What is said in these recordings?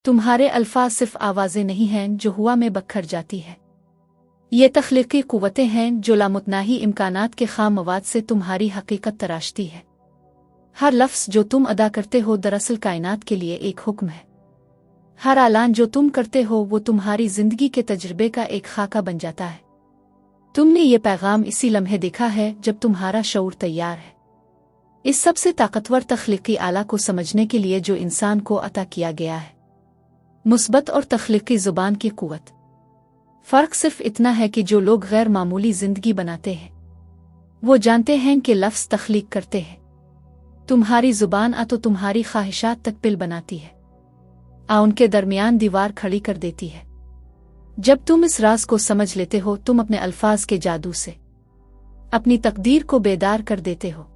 तुम्हारे अल्फाज सिर्फ आवाज़ें नहीं हैं जो हुआ में बखर जाती है। ये तख्लीकी कुव्वतें हैं जो लामुतनाही इम्कानात के खाम मवाद से तुम्हारी हकीकत तराशती है। हर लफ्ज़ जो तुम अदा करते हो दरअसल कायनात के लिए एक हुक्म है। हर ऐलान जो तुम करते हो वो तुम्हारी जिंदगी के तजुर्बे का एक खाका बन जाता है। तुमने ये पैगाम इसी लम्हे देखा है जब तुम्हारा शऊर तैयार है इस सबसे ताकतवर तख्लीकी आला को समझने के लिए जो इंसान को अता किया गया है, मुस्बत और तख्लीकी ज़ुबान की कुव्वत। फ़र्क सिर्फ इतना है कि जो लोग गैर मामूली ज़िंदगी बनाते हैं वो जानते हैं कि लफ्ज़ तख्लीक करते हैं। तुम्हारी ज़ुबान तो तुम्हारी ख्वाहिशात तक पिल बनाती है, उनके दरमियान दीवार खड़ी कर देती है। जब तुम इस राज को समझ लेते हो तुम अपने अल्फाज के जादू से अपनी तकदीर को बेदार कर देते हो।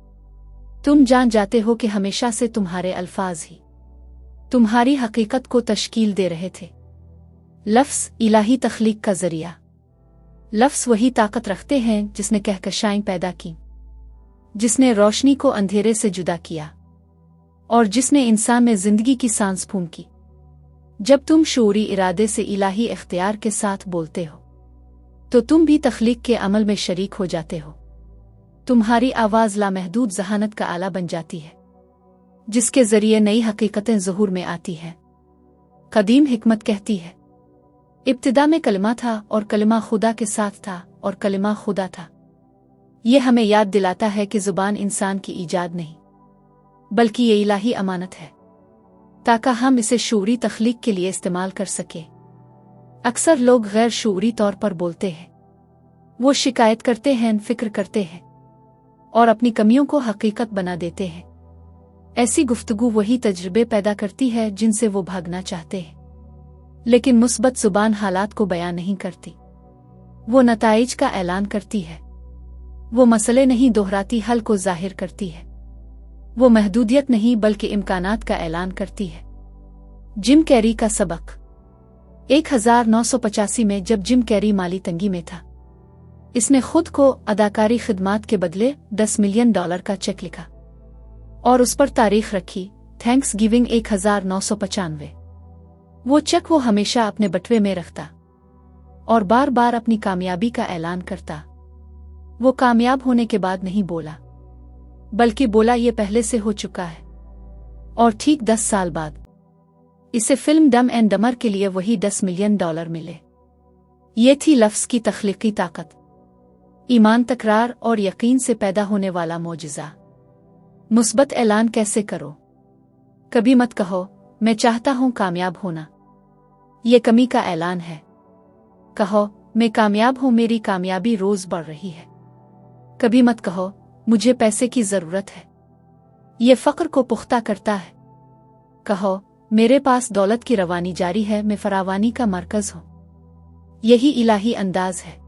तुम जान जाते हो कि हमेशा से तुम्हारे अल्फाज ही तुम्हारी हकीकत को तश्कील दे रहे थे। लफ्ज़ इलाही तख्लीक का ज़रिया। लफ्ज़ वही ताकत रखते हैं जिसने कहकशाएं पैदा की, जिसने रोशनी को अंधेरे से जुदा किया और जिसने इंसान में ज़िंदगी की सांस फूंकी। जब तुम शऊरी इरादे से इलाही इख्तियार के साथ बोलते हो तो तुम भी तख्लीक के अमल में शरीक हो जाते हो। तुम्हारी आवाज़ लामहदूद ज़हानत का आला बन जाती है जिसके ज़रिए नई हकीकतें ज़ुहूर में आती हैं। कदीम हिकमत कहती है, इब्तिदा में कलमा था और कलमा खुदा के साथ था और कलमा खुदा था। यह हमें याद दिलाता है कि ज़ुबान इंसान की ईजाद नहीं बल्कि ये इलाही अमानत है ताकि हम इसे शऊरी तख्लीक के लिए इस्तेमाल कर सके। अक्सर लोग गैर शऊरी तौर पर बोलते हैं, वो शिकायत करते हैं, फिक्र करते हैं और अपनी कमियों को हकीकत बना देते हैं। ऐसी गुफ्तगू वही तजुर्बे पैदा करती है जिनसे वो भागना चाहते हैं, लेकिन मुस्बत ज़ुबान हालात को बयान नहीं करती, वो नताइज का ऐलान करती है। वो मसले नहीं दोहराती, हल को जाहिर करती है। वो महदूदियत नहीं बल्कि इम्कानात का ऐलान करती है। जिम कैरी का सबक। 1985 में जब जिम कैरी माली तंगी में था, इसने खुद को अदाकारी खिदमात के बदले $10 मिलियन का चेक लिखा और उस पर तारीख रखी थैंक्स गिविंग 1995। वो चेक वो हमेशा अपने बटुए में रखता और बार बार अपनी कामयाबी का ऐलान करता। वो कामयाब होने के बाद नहीं बोला बल्कि बोला ये पहले से हो चुका है। और ठीक 10 साल बाद इसे फिल्म डम एंड डमर के लिए वही $10 मिलियन मिले। ये थी लफ्ज़ की तख्लीकी ताकत, ईमान, तकरार और यकीन से पैदा होने वाला मोजिज़ा। मुस्बत ऐलान कैसे करो? कभी मत कहो मैं चाहता हूं कामयाब होना, ये कमी का ऐलान है। कहो मैं कामयाब हूं, मेरी कामयाबी रोज बढ़ रही है। कभी मत कहो मुझे पैसे की जरूरत है, ये फक्र को पुख्ता करता है। कहो मेरे पास दौलत की रवानी जारी है, मैं फरावानी का मरकज हूं। यही इलाही अंदाज है।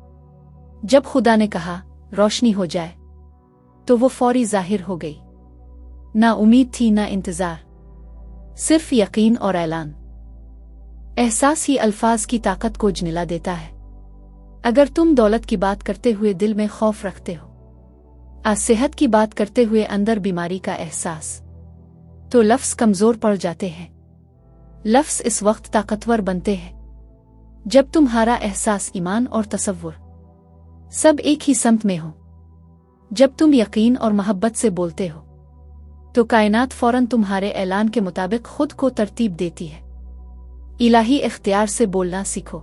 जब खुदा ने कहा रोशनी हो जाए तो वो फौरी जाहिर हो गई। ना उम्मीद थी ना इंतजार, सिर्फ यकीन और ऐलान। एहसास ही अल्फाज की ताकत को जनिला देता है। अगर तुम दौलत की बात करते हुए दिल में खौफ रखते हो, सेहत की बात करते हुए अंदर बीमारी का एहसास, तो लफ्ज़ कमज़ोर पड़ जाते हैं। लफ्ज़ इस वक्त ताकतवर बनते हैं जब तुम्हारा एहसास, ईमान और तसव्वुर सब एक ही समत में हो। जब तुम यकीन और मोहब्बत से बोलते हो तो कायनात फौरन तुम्हारे ऐलान के मुताबिक खुद को तरतीब देती है। इलाही इख्तियार से बोलना सीखो।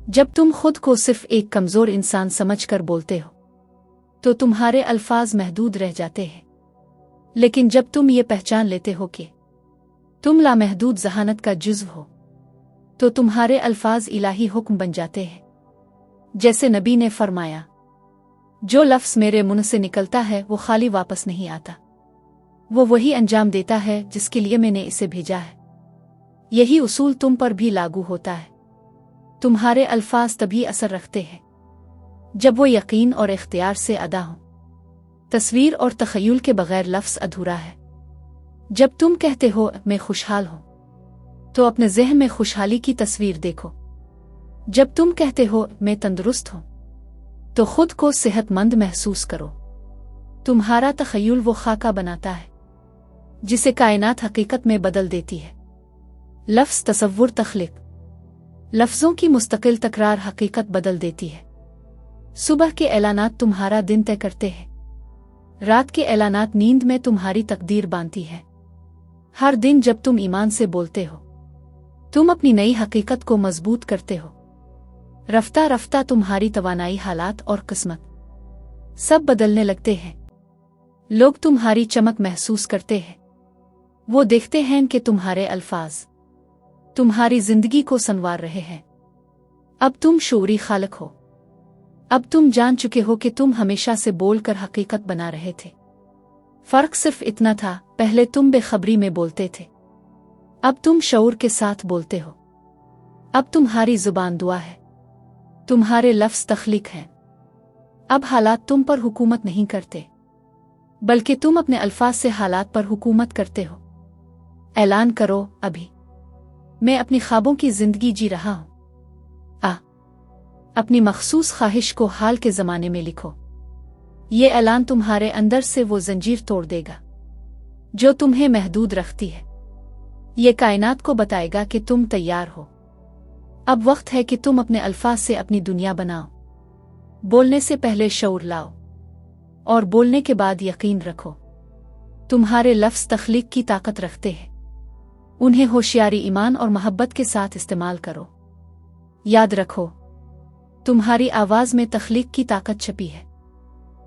जब तुम खुद को सिर्फ एक कमज़ोर इंसान समझकर बोलते हो तो तुम्हारे अल्फाज महदूद रह जाते हैं, लेकिन जब तुम ये पहचान लेते हो कि तुम लामहदूद ज़हानत का जुज़्व हो तो तुम्हारे अल्फाज इलाही हुक्म बन जाते हैं। जैसे नबी ने फरमाया, जो लफ्ज़ मेरे मुंह से निकलता है वो खाली वापस नहीं आता, वो वही अंजाम देता है जिसके लिए मैंने इसे भेजा है। यही उसूल तुम पर भी लागू होता है। तुम्हारे अल्फाज तभी असर रखते हैं जब वो यकीन और इख्तियार से अदा हो। तस्वीर और तख़य्युल के बगैर लफ्ज़ अधूरा है। जब तुम कहते हो मैं खुशहाल हूं तो अपने ज़हन में खुशहाली की तस्वीर देखो। जब तुम कहते हो मैं तंदुरुस्त हूं तो खुद को सेहतमंद महसूस करो। तुम्हारा तख़य्युल वो खाका बनाता है जिसे कायनात हकीकत में बदल देती है। लफ्ज़ तसव्वुर तख्लीक। लफ्ज़ों की मुस्तकिल तकरार हकीकत बदल देती है। सुबह के ऐलानात तुम्हारा दिन तय करते हैं। रात के ऐलानात नींद में तुम्हारी तकदीर बांधती है। हर दिन जब तुम ईमान से बोलते हो, तुम अपनी नई हकीकत को मजबूत करते हो। रफ्ता रफ्ता तुम्हारी तवानाई, हालात और किस्मत सब बदलने लगते हैं। लोग तुम्हारी चमक महसूस करते हैं। वो देखते हैं कि तुम्हारे अल्फाज तुम्हारी जिंदगी को संवार रहे हैं। अब तुम शऊरी खालिक हो। अब तुम जान चुके हो कि तुम हमेशा से बोलकर हकीकत बना रहे थे। फर्क सिर्फ इतना था, पहले तुम बेखबरी में बोलते थे, अब तुम शऊर के साथ बोलते हो। अब तुम्हारी जुबान दुआ है, तुम्हारे लफ्ज़ तख्लीक हैं। अब हालात तुम पर हुकूमत नहीं करते, बल्कि तुम अपने अल्फाज से हालात पर हुकूमत करते हो। ऐलान करो, अभी मैं अपनी ख्वाबों की जिंदगी जी रहा हूं। अपनी मखसूस ख्वाहिश को हाल के ज़माने में लिखो। ये ऐलान तुम्हारे अंदर से वो जंजीर तोड़ देगा जो तुम्हें महदूद रखती है। ये कायनात को बताएगा कि तुम तैयार हो। अब वक्त है कि तुम अपने अल्फाज से अपनी दुनिया बनाओ। बोलने से पहले शऊर लाओ और बोलने के बाद यकीन रखो। तुम्हारे लफ्ज़ तख्लीक की ताकत रखते हैं। उन्हें होशियारी, ईमान और मोहब्बत के साथ इस्तेमाल करो। याद रखो, तुम्हारी आवाज़ में तख्लीक की ताकत छपी है।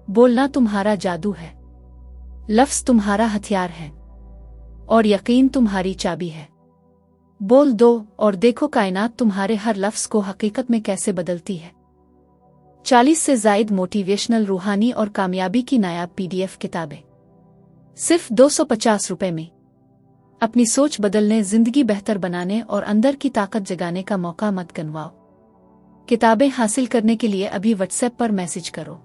बोलना तुम्हारा जादू है, लफ्ज़ तुम्हारा हथियार है और यकीन तुम्हारी चाबी है। बोल दो और देखो कायनात तुम्हारे हर लफ्ज़ को हकीकत में कैसे बदलती है। 40 से ज़ायद मोटिवेशनल, रूहानी और कामयाबी की नायाब PDF किताबें सिर्फ 250 रुपए में। अपनी सोच बदलने, जिंदगी बेहतर बनाने और अंदर की ताकत जगाने का मौका मत गंवाओ। किताबें हासिल करने के लिए अभी व्हाट्सएप पर मैसेज करो।